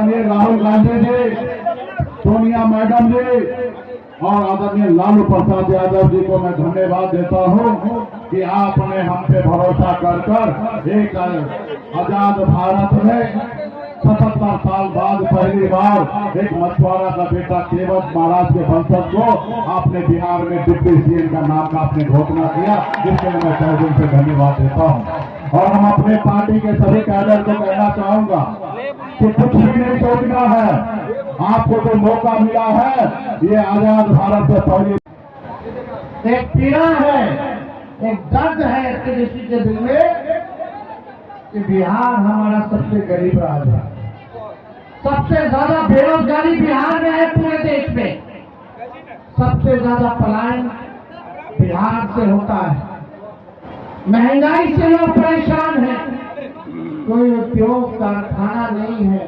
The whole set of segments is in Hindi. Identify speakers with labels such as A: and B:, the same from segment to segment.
A: आदरणीय राहुल गांधी जी, सोनिया मैडम जी और आदरणीय लालू प्रसाद यादव जी को मैं धन्यवाद देता हूं कि आपने हम पे भरोसा कर एक आजाद भारत में 77 साल बाद पहली बार एक मछुआरा का बेटा केवट महाराज के वंशज को आपने बिहार में डिप्टी सीएम का नाम का आपने घोषणा किया, जिसके लिए मैं तहे दिल से धन्यवाद देता हूं। और हम अपने पार्टी के सभी कैडर को कहना चाहूंगा कि कुछ भी नहीं सोचना है, आपको जो मौका मिला है ये आजाद भारत से पहले
B: एक पीड़ा है, एक दर्द है किसी के दिल में कि बिहार हमारा सबसे गरीब राज्य है, सबसे ज्यादा बेरोजगारी बिहार में है पूरे देश में, सबसे ज्यादा पलायन बिहार से होता है, महंगाई से लोग परेशान हैं, कोई उद्योग कारखाना नहीं है,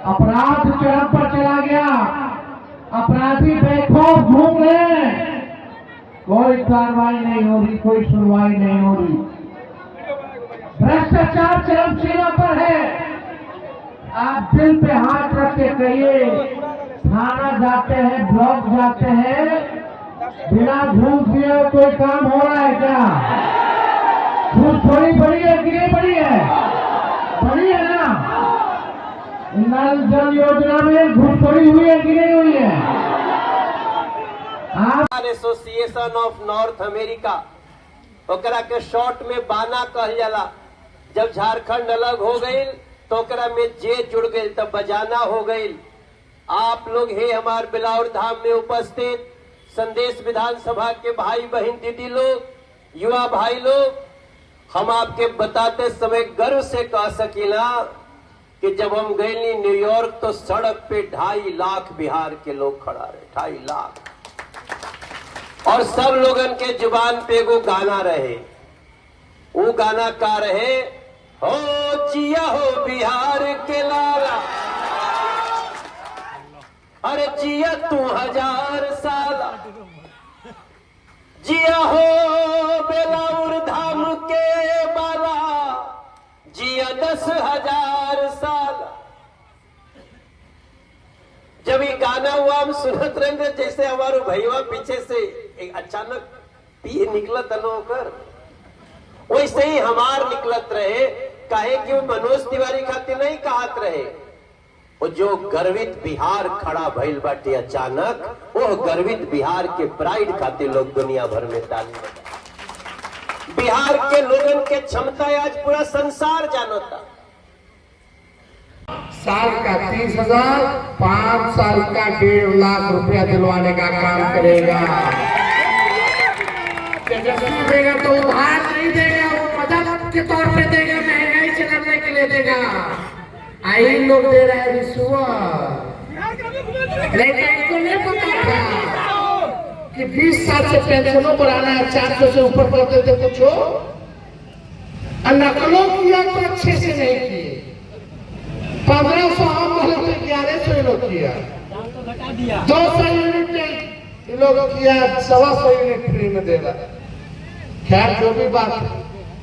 B: अपराध चरम पर चला गया, अपराधी बेखौफ घूम रहे हैं, कोई कार्रवाई नहीं हो रही, कोई सुनवाई नहीं हो रही, भ्रष्टाचार चरम सीमा पर है। आप दिल पे हाथ रख के कहिए, थाना जाते हैं, ब्लॉक जाते हैं, बिना घूस दिए कोई काम हो रहा है क्या? घूसखोरी बड़ी है कि नहीं बड़ी है? बड़ी है ना? नल जल योजना में घूसखोरी हुई है कि नहीं हुई है? आप
C: एसोसिएशन ऑफ नॉर्थ अमेरिका ओकरा के शॉर्ट में बाना कहल जाला। जब झारखंड अलग हो गई तो ओकरा में जे जुड़ गई, तब बजाना हो गई। आप लोग हे हमार बिलावर धाम में उपस्थित संदेश विधानसभा के भाई बहन दीदी लोग, युवा भाई लोग, हम आपके बताते समय गर्व से कह सकीला कि जब हम गए न्यूयॉर्क तो सड़क पे 2.5 लाख बिहार के लोग खड़ा रहे, 2.5 लाख, और सब लोगन के जुबान पे एगो गाना रहे। वो गाना का रहे, हो जिया हो बिहार के लाला, अरे जिया तू 1000 साल, जिया हो बेलाउर धाम के बाला, जिया 10,000 साल। जब ये गाना हुआ हम सुनत रहेंगे, जैसे हमारे भैया पीछे से एक अचानक पी निकलत होकर, वैसे ही हमार निकलत रहे। काहे कि वो मनोज तिवारी खातिर नहीं कहत रहे, वो जो गर्वित बिहार खड़ा भइल बाटे अचानक, वो गर्वित बिहार के प्राइड खातिर लोग दुनिया भर में ताली बजाते। बिहार के लोगन के क्षमता आज पूरा संसार जानता।
B: साल का 30,000, 5 साल का 1.5 लाख रुपया दिलवाने का काम करेगा। तेजस्वी देगा तो उधार नहीं देगा, वो मदद के तौर पे देगा, महंगाई से लड़ने के लिए देगा। आई लोग दे रहे हैं रिश्वत, लेकिन इनको नहीं पता था कि 20 साल से पेंशनों पर आना है, 400 से ऊपर करते थे कुछ हो, नकलों किया तो अच्छे से नहीं किए। 1500 आम वाले पे 1100 लोग किया, 200 यूनिट इन लोगों किया, 125 यूनिट फ्री में दे रहा। खैर जो भी बात,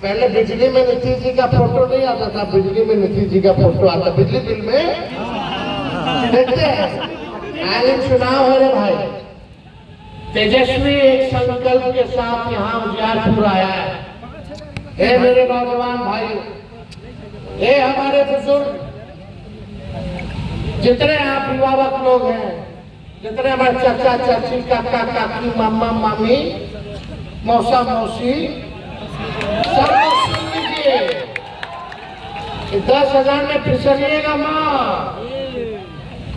B: पहले बिजली में नीतीश जी का फोटो नहीं आता था, बिजली में नीतीश जी का फोटो आता, बिजली बिल में देखते हैं। आज चुनाव हो रहे भाई, तेजस्वी एक संकल्प के साथ यहाँ उजियारपुर आया है। हे मेरे नौजवान भाई, हे हमारे बुजुर्ग, जितने आप अभिभावक लोग हैं, जितने हमारे चाचा चाची, काका काकी, मामा मामी, मौसा मौसी, सब लोग सुन लीजिए, 10,000 में फिसलिएगा माँ।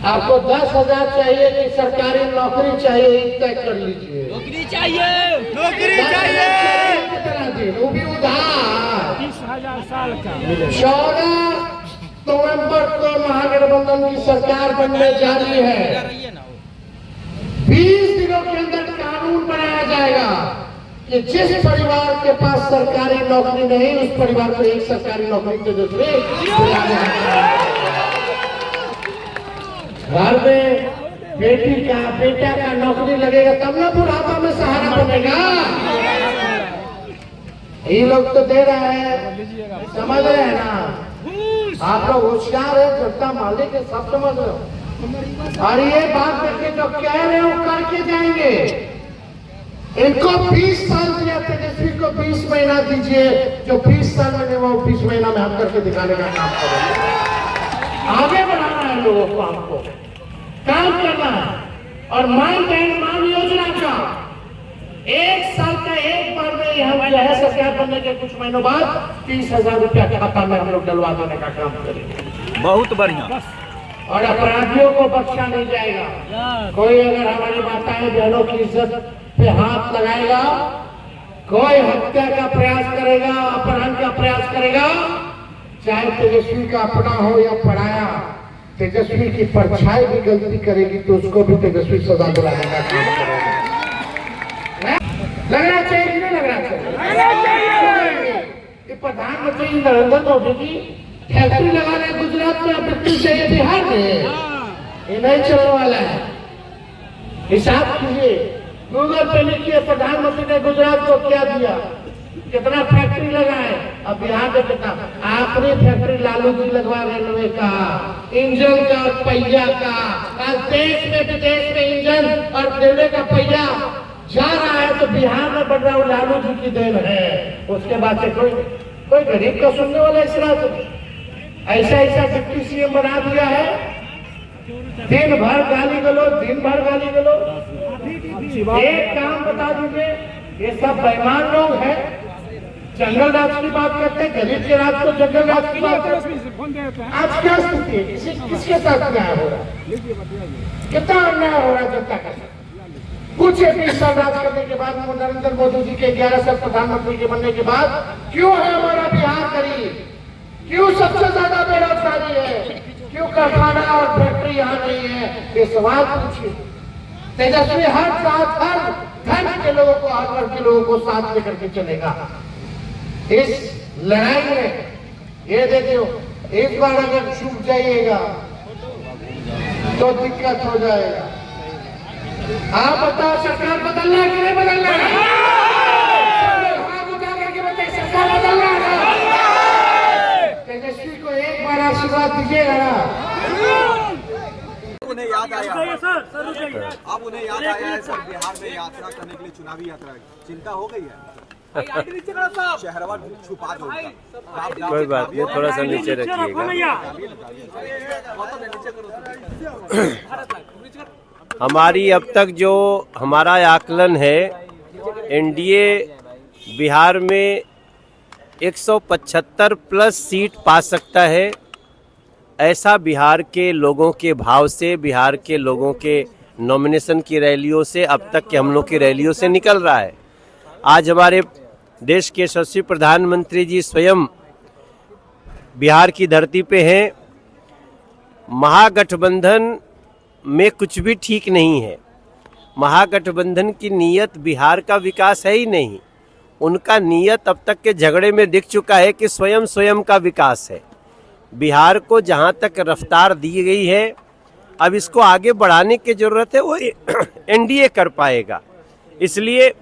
B: आपको 10,000 चाहिए कि सरकारी नौकरी चाहिए, तय कर लीजिए।
D: नौकरी चाहिए, नौकरी चाहिए,
B: कितना दिन, वो भी उधार।
D: 30,000 साल का।
B: 14 नवंबर को महागठबंधन की सरकार बनने जा रही है। 20 दिनों के अंदर कानून बनाया जाएगा कि जिस परिवार के पास सरकारी नौकरी नहीं, उस परिवार को एक सरकारी नौकरी के दूसरे घर में बेटा का नौकरी लगेगा, तब ना बुढ़ापा में सहारा बनेगा। ये लोग तो दे रहे हैं, समझ रहे हैं ना? आप लोग होशियार है, जनता मालिक है, सब समझ रहे हो। और ये बात करके जो कह रहे हो करके जाएंगे। इनको 20 साल दिया, तेजस्वी को 20 महीना दीजिए, जो 20 साल में वो 20 महीना में हम करके दिखाने का काम करेंगे। आगे बढ़ाना है लोगों को, हमको काम करना है। और माई बहन मान योजना का 1 साल का एक बार में हम जो है सरकार बनने के कुछ महीनों बाद 30,000 रुपया खाता में हम लोग डलवा देने का काम करेंगे।
D: बहुत बढ़िया।
B: और अपराधियों को बख्शा नहीं जाएगा। कोई अगर हमारी माताएं बहनों की इज्जत पे हाथ लगाएगा, कोई हत्या का प्रयास करेगा, अपहरण का प्रयास करेगा, चाहे तेजस्वी का अपना हो या पराया, तेजस्वी की परछाई भी गलती करेगी तो उसको भी तेजस्वी सजा दिलाने का काम करेगा। लगना चाहिए कि नहीं लगना चाहिए? ये प्रधानमंत्री नरेंद्र मोदी जी फैक्ट्री लगा रहे गुजरात में, फैक्ट्री चाहिए बिहार में, ये नहीं चलने वाला है। हिसाब कीजिए, गूगल पे लिखिए प्रधानमंत्री ने गुजरात को क्या दिया, कितना फैक्ट्री लगाए। अब बिहार में कितना आपने फैक्ट्री लालू जी लगवा, रेलवे का, इंजन का, पहिया का। आज देश में विदेश में इंजन और रेलवे का पहिया जा रहा है तो बिहार में बढ़ रहा है, लालू जी की देन है। उसके बाद से कोई गरीब का सुनने वाला इस राज्य में ऐसा डिप्टी सीएम बना दिया है, दिन भर गाली गलो। एक काम बता दीजिए, ये सब बेईमान लोग हैं, जंगल राज की बात करते हैं, गरीब के राज को जंगल राज की बात करते हैं। आज क्या स्थिति है, किसके साथ अन्याय हो रहा है, कितना अन्याय हो रहा है जनता के साथ। कुछ 20 साल राज करने के बाद नरेंद्र मोदी जी के 11 साल प्रधानमंत्री के बनने के बाद क्यों है हमारा बिहार गरीब, क्यों सबसे ज्यादा बेरोजगारी है, क्यों कारखाना और फैक्ट्री यहाँ नहीं है, ये सवाल पूछिए। तेजस्वी हर धर्म के लोगों को, हर वर्ग के लोगों को साथ लेकर के चलेगा। इस लड़ाई में ये देखियो, एक बार अगर चूक जाइएगा तो दिक्कत हो जाएगा। आप बताओ सरकार बदलना है कि नहीं बदलना है? हाथ उठा करके बताइए, सरकार बदलना है। तेजस्वी को एक बार आशीर्वाद दीजिएगा ना।
E: उन्हें याद आया अब उन्हें याद आया है सर, बिहार में यात्रा करने के लिए, चुनावी यात्रा चिंता हो गई है। शहरवा छुपा दो,
F: कोई बात नहीं, थोड़ा सा नीचे रखिएगा। हमारी अब तक जो हमारा आकलन है, एनडीए बिहार में 175 प्लस सीट पा सकता है। ऐसा बिहार के लोगों के भाव से, बिहार के लोगों के नॉमिनेशन की रैलियों से, अब तक के हम लोग की रैलियों से निकल रहा है। आज हमारे देश के यशस्वी प्रधानमंत्री जी स्वयं बिहार की धरती पे हैं। महागठबंधन में कुछ भी ठीक नहीं है। महागठबंधन की नीयत बिहार का विकास है ही नहीं। उनका नीयत अब तक के झगड़े में दिख चुका है कि स्वयं का विकास है। बिहार को जहां तक रफ्तार दी गई है, अब इसको आगे बढ़ाने की जरूरत है, वो एनडीए कर पाएगा। इसलिए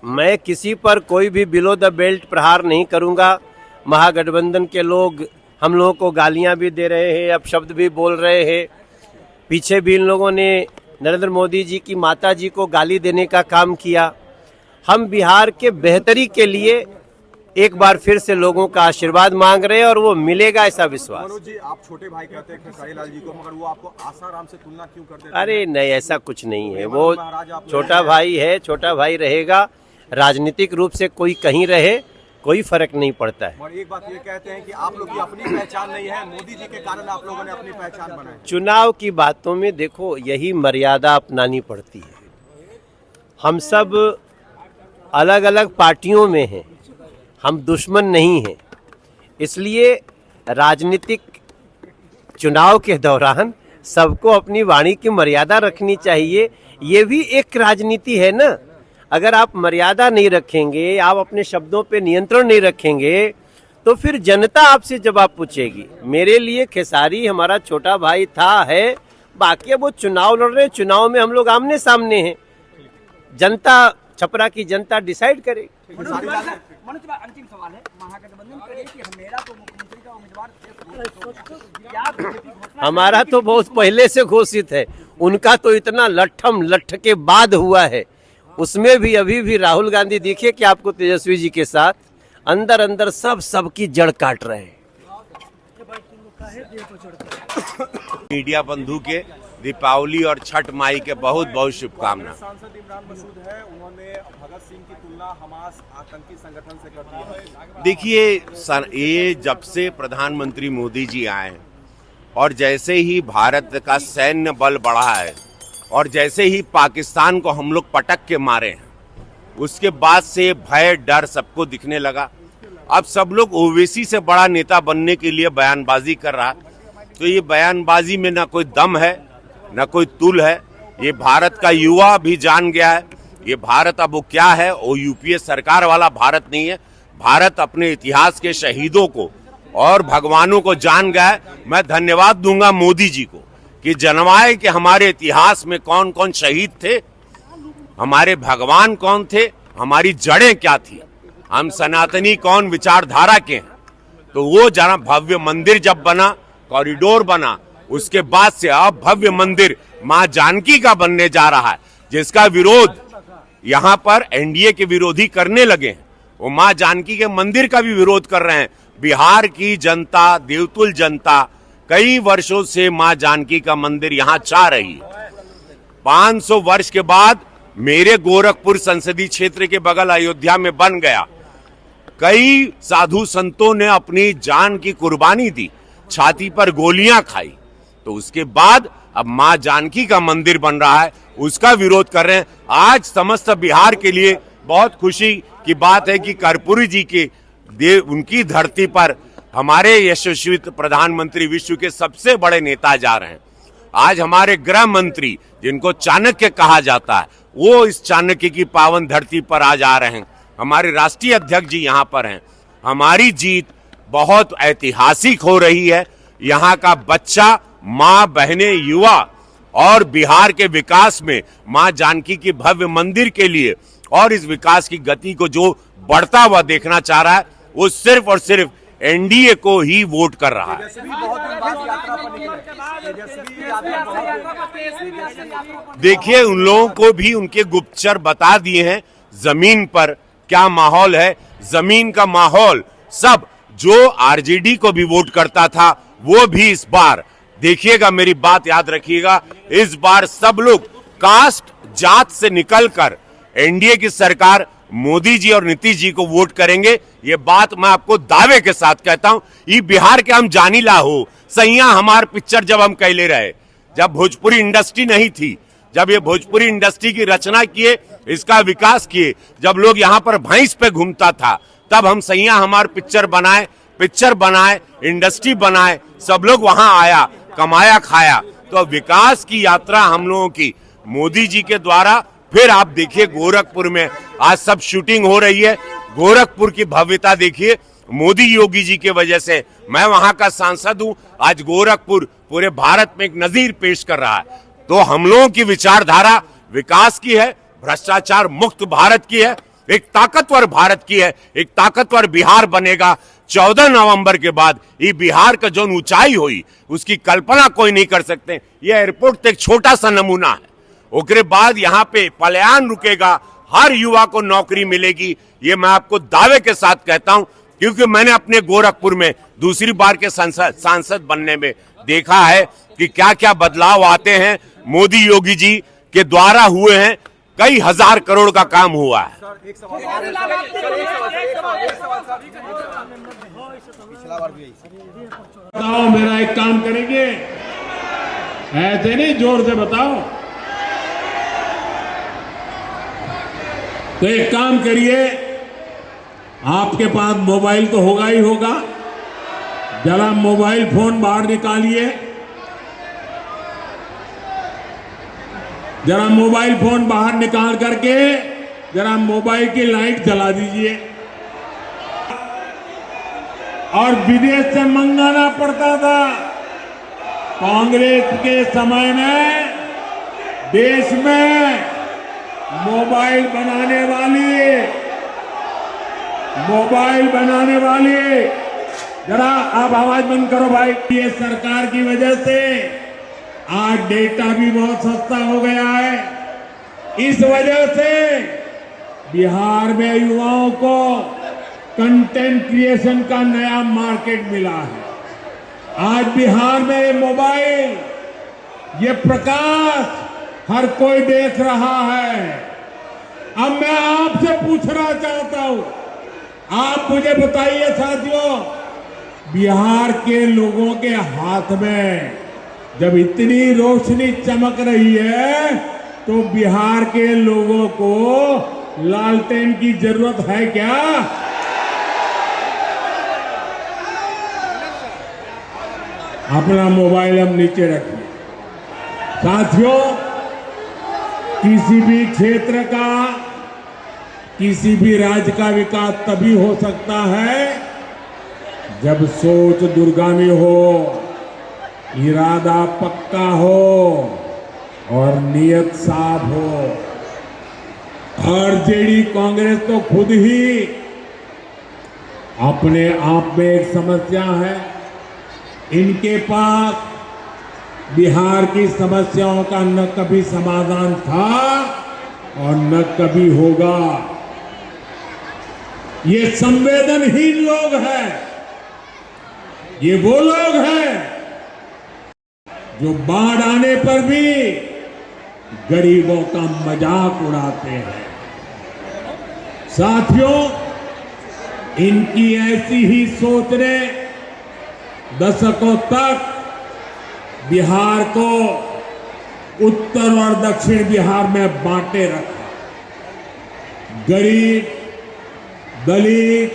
F: मैं किसी पर कोई भी बिलो द बेल्ट प्रहार नहीं करूंगा। महागठबंधन के लोग हम लोगों को गालियां भी दे रहे हैं, अपशब्द भी बोल रहे हैं। पीछे भी इन लोगों ने नरेंद्र मोदी जी की माता जी को गाली देने का काम किया। हम बिहार के बेहतरी के लिए एक बार फिर से लोगों का आशीर्वाद मांग रहे हैं और वो मिलेगा, ऐसा विश्वास।
E: मनोज जी, आप छोटे भाई कहते हैं खेसारी लाल जी को, मगर वो आपको आसाराम से तुलना क्यों करते हैं?
F: अरे नहीं, ऐसा कुछ नहीं है। वो छोटा भाई है, छोटा भाई रहेगा। राजनीतिक रूप से कोई कहीं रहे, कोई फर्क नहीं पड़ता है।
E: और एक बात ये कहते हैं कि आप लोग की अपनी पहचान नहीं है, मोदी जी के कारण आप लोगों ने अपनी पहचान बनाई।
F: चुनाव की बातों में देखो, यही मर्यादा अपनानी पड़ती है। हम सब अलग अलग पार्टियों में हैं, हम दुश्मन नहीं हैं। इसलिए राजनीतिक चुनाव के दौरान सबको अपनी वाणी की मर्यादा रखनी चाहिए। ये भी एक राजनीति है ना। अगर आप मर्यादा नहीं रखेंगे, आप अपने शब्दों पे नियंत्रण नहीं रखेंगे, तो फिर जनता आपसे जवाब पूछेगी। मेरे लिए खेसारी हमारा छोटा भाई था, है। बाकी वो चुनाव लड़ रहे हैं, चुनाव में हम लोग आमने सामने हैं। जनता, छपरा की जनता डिसाइड करेगी।
G: मनोज अंतिम सवाल है, महागठबंधन करे कि मेरा तो मुख्यमंत्री का
F: हमारा तो बहुत पहले से घोषित है, उनका तो इतना लट्ठम लट्ठ के बाद हुआ है। उसमें भी अभी भी राहुल गांधी देखिए कि आपको तेजस्वी जी के साथ अंदर अंदर सबकी जड़ काट रहे हैं।
G: मीडिया बंधु के दीपावली और छठ माई के बहुत बहुत शुभकामनाएं।
E: सांसद इमरान मसूद है, उन्होंने भगत सिंह की तुलना हमास आतंकी संगठन से कर दी है।
G: देखिए, ये जब से प्रधानमंत्री मोदी जी आए और जैसे ही भारत का सैन्य बल बढ़ा है और जैसे ही पाकिस्तान को हम लोग पटक के मारे हैं, उसके बाद से भय डर सबको दिखने लगा। अब सब लोग ओवैसी से बड़ा नेता बनने के लिए बयानबाजी कर रहा, तो ये बयानबाजी में ना कोई दम है ना कोई तुल है। ये भारत का युवा भी जान गया है, ये भारत अब वो क्या है, वो यूपीए सरकार वाला भारत नहीं है। भारत अपने इतिहास के शहीदों को और भगवानों को जान गया है। मैं धन्यवाद दूंगा मोदी जी को कि जनवाए कि हमारे इतिहास में कौन कौन शहीद थे, हमारे भगवान कौन थे, हमारी जड़ें क्या थी, हम सनातनी कौन विचारधारा के हैं। तो वो जरा भव्य मंदिर जब बना, कॉरिडोर बना, उसके बाद से अब भव्य मंदिर मां जानकी का बनने जा रहा है, जिसका विरोध यहां पर एनडीए के विरोधी करने लगे हैं। वो मां जानकी के मंदिर का भी विरोध कर रहे हैं। बिहार की जनता, देवतुल जनता कई वर्षों से मां जानकी का मंदिर यहां चाह रही है। 500 वर्ष के बाद मेरे गोरखपुर संसदीय क्षेत्र के बगल अयोध्या में बन गया। कई साधु संतों ने अपनी जान की कुर्बानी दी, छाती पर गोलियां खाई, तो उसके बाद अब मां जानकी का मंदिर बन रहा है, उसका विरोध कर रहे हैं। आज समस्त बिहार के लिए बहुत खुशी की बात है कि कर्पूरी जी के उनकी धरती पर हमारे यशस्वी प्रधानमंत्री, विश्व के सबसे बड़े नेता जा रहे हैं। आज हमारे गृह मंत्री, जिनको चाणक्य कहा जाता है, वो इस चाणक्य की पावन धरती पर आज आ रहे हैं। हमारे राष्ट्रीय अध्यक्ष जी यहाँ पर हैं। हमारी जीत बहुत ऐतिहासिक हो रही है। यहाँ का बच्चा, माँ, बहनें, युवा और बिहार के विकास में माँ जानकी की भव्य मंदिर के लिए और इस विकास की गति को जो बढ़ता हुआ देखना चाह रहा है, वो सिर्फ और सिर्फ एनडीए को ही वोट कर रहा है। देखिए, उन लोगों को भी उनके गुप्तचर बता दिए हैं जमीन पर क्या माहौल है। जमीन का माहौल सब जो आरजेडी को भी वोट करता था, वो भी इस बार देखिएगा, मेरी बात याद रखिएगा, इस बार सब लोग कास्ट जात से निकलकर एनडीए की सरकार, मोदी जी और नीतीश जी को वोट करेंगे। ये बात मैं आपको दावे के साथ कहता हूं। ये बिहार के हम जानी ला हो सैया हमार पिक्चर जब हम कहले रहे, जब भोजपुरी इंडस्ट्री नहीं थी, जब ये भोजपुरी इंडस्ट्री की रचना किए, इसका विकास किए, जब लोग यहाँ पर भैंस पे घूमता था, तब हम सैया हमार पिक्चर बनाए, इंडस्ट्री बनाए, सब लोग वहां आया, कमाया, खाया। तो विकास की यात्रा हम लोगों की मोदी जी के द्वारा। फिर आप देखिए गोरखपुर में आज सब शूटिंग हो रही है। गोरखपुर की भव्यता देखिए, मोदी योगी जी की वजह से। मैं वहां का सांसद हूं। आज गोरखपुर पूरे भारत में एक नजीर पेश कर रहा है। तो हम लोगों की विचारधारा विकास की है, भ्रष्टाचार मुक्त भारत की है, एक ताकतवर भारत की है। एक ताकतवर बिहार बनेगा। 14 नवंबर के बाद ये बिहार का जो ऊंचाई हुई, उसकी कल्पना कोई नहीं कर सकते। ये एयरपोर्ट तो एक छोटा सा नमूना है। उसके बाद यहाँ पे पलायन रुकेगा, हर युवा को नौकरी मिलेगी। ये मैं आपको दावे के साथ कहता हूं, क्योंकि मैंने अपने गोरखपुर में दूसरी बार के सांसद बनने में देखा है कि क्या क्या बदलाव आते हैं। मोदी योगी जी के द्वारा हुए हैं, कई हजार करोड़ का काम हुआ है।
A: बताओ, मेरा एक काम करेंगे, ऐसे नहीं, जोर से बताओ। तो एक काम करिए, आपके पास मोबाइल तो होगा ही होगा, जरा मोबाइल फोन बाहर निकालिए, जरा मोबाइल फोन बाहर निकाल करके जरा मोबाइल की लाइट जला दीजिए। और विदेश से मंगाना पड़ता था। कांग्रेस के समय में देश में मोबाइल बनाने वाली
H: जरा आप आवाज बंद करो भाई। ये सरकार की वजह से आज डेटा भी बहुत सस्ता हो गया है। इस वजह से बिहार में युवाओं को कंटेंट क्रिएशन का नया मार्केट मिला है। आज बिहार में ये मोबाइल, ये प्रकाश हर कोई देख रहा है। अब मैं आपसे पूछना चाहता हूं, आप मुझे बताइए साथियों, बिहार के लोगों के हाथ में जब इतनी रोशनी चमक रही है तो बिहार के लोगों को लालटेन की जरूरत है क्या? अपना मोबाइल हम नीचे रखिए। साथियों, किसी भी क्षेत्र का, किसी भी राज्य का विकास तभी हो सकता है जब सोच दूरगामी हो, इरादा पक्का हो और नियत साफ हो। आरजेडी कांग्रेस तो खुद ही अपने आप में एक समस्या है। इनके पास बिहार की समस्याओं का न कभी समाधान था और न कभी होगा। ये संवेदनहीन लोग हैं। ये वो लोग हैं जो बाढ़ आने पर भी गरीबों का मजाक उड़ाते हैं। साथियों, इनकी ऐसी ही सोच ने दशकों तक बिहार को उत्तर और दक्षिण बिहार में बांटे रखा। गरीब, दलित,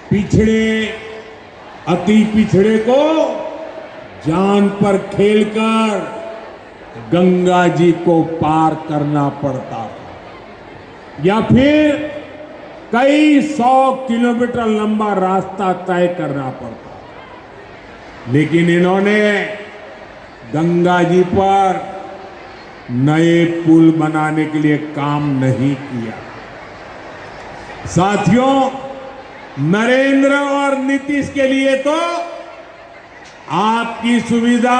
H: पिछड़े, अति पिछड़े को जान पर खेलकर गंगा जी को पार करना पड़ता था या फिर कई 100 किलोमीटर लंबा रास्ता तय करना पड़ता। लेकिन इन्होंने गंगा जी पर नए पुल बनाने के लिए काम नहीं किया। साथियों, नरेंद्र और नीतीश के लिए तो आपकी सुविधा,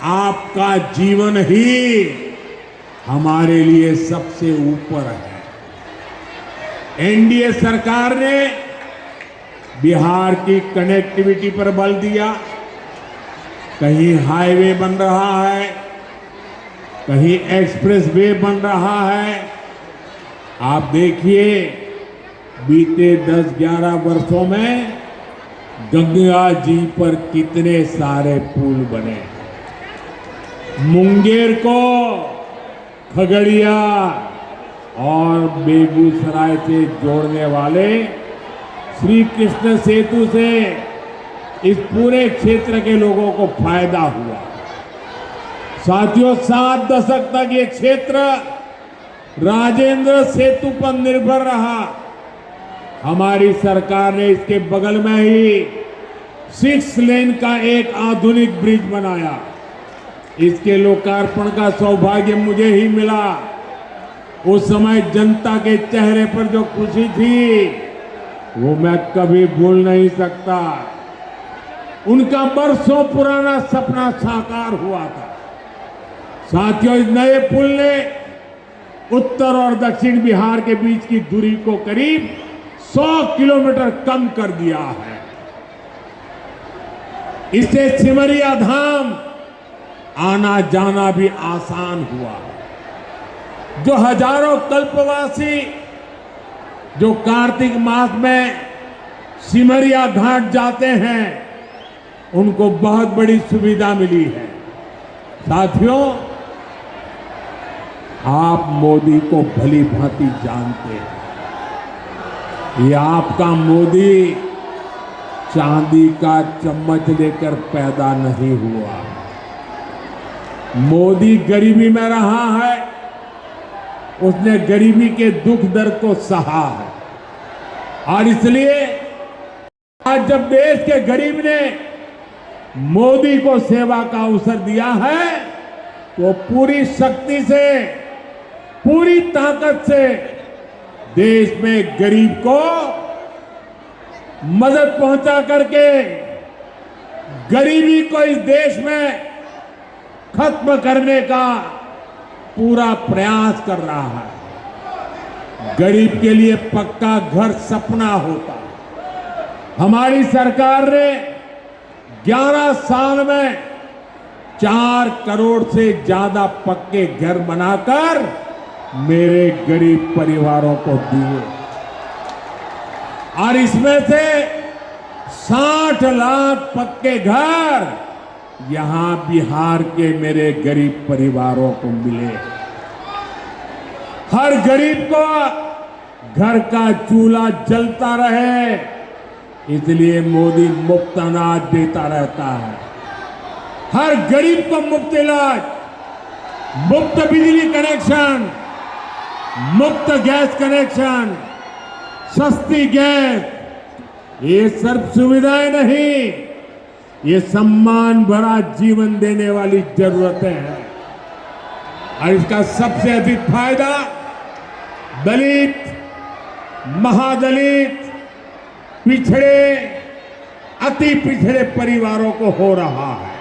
H: आपका जीवन ही हमारे लिए सबसे ऊपर है। एनडीए सरकार ने बिहार की कनेक्टिविटी पर बल दिया। कहीं हाईवे बन रहा है, कहीं एक्सप्रेस वे बन रहा है। आप देखिए, बीते 10-11 वर्षों में गंगा जी पर कितने सारे पुल बने। मुंगेर को खगड़िया और बेगूसराय से जोड़ने वाले श्री कृष्ण सेतु से इस पूरे क्षेत्र के लोगों को फायदा हुआ। साथियों, 7 दशक तक ये क्षेत्र राजेंद्र सेतु पर निर्भर रहा। हमारी सरकार ने इसके बगल में ही 6 लेन का एक आधुनिक ब्रिज बनाया। इसके लोकार्पण का सौभाग्य मुझे ही मिला। उस समय जनता के चेहरे पर जो खुशी थी वो मैं कभी भूल नहीं सकता। उनका बरसों पुराना सपना साकार हुआ था। साथियों, इस नए पुल ने उत्तर और दक्षिण बिहार के बीच की दूरी को करीब 100 किलोमीटर कम कर दिया है। इससे सिमरिया धाम आना जाना भी आसान हुआ। जो हजारों कल्पवासी जो कार्तिक मास में सिमरिया घाट जाते हैं, उनको बहुत बड़ी सुविधा मिली है। साथियों, आप मोदी को भली भांति जानते हैं। ये आपका मोदी चांदी का चम्मच लेकर पैदा नहीं हुआ। मोदी गरीबी में रहा है, उसने गरीबी के दुख दर्द को सहा है और इसलिए आज जब देश के गरीब ने मोदी को सेवा का अवसर दिया है तो पूरी शक्ति से, पूरी ताकत से देश में गरीब को मदद पहुंचा करके गरीबी को इस देश में खत्म करने का पूरा प्रयास कर रहा है। गरीब के लिए पक्का घर सपना होता है। हमारी सरकार ने 11 साल में 4 करोड़ से ज्यादा पक्के घर बनाकर मेरे गरीब परिवारों को दिए और इसमें से 60 लाख पक्के घर यहां बिहार के मेरे गरीब परिवारों को मिले। हर गरीब को घर का चूल्हा जलता रहे, इसलिए मोदी मुफ्त अनाज देता रहता है। हर गरीब को मुफ्त इलाज, मुफ्त बिजली कनेक्शन, मुफ्त गैस कनेक्शन, सस्ती गैस, ये सब सुविधाएं नहीं, ये सम्मान भरा जीवन देने वाली जरूरतें हैं। और इसका सबसे अधिक फायदा दलित, महादलित, पिछड़े, अति पिछड़े परिवारों को हो रहा है।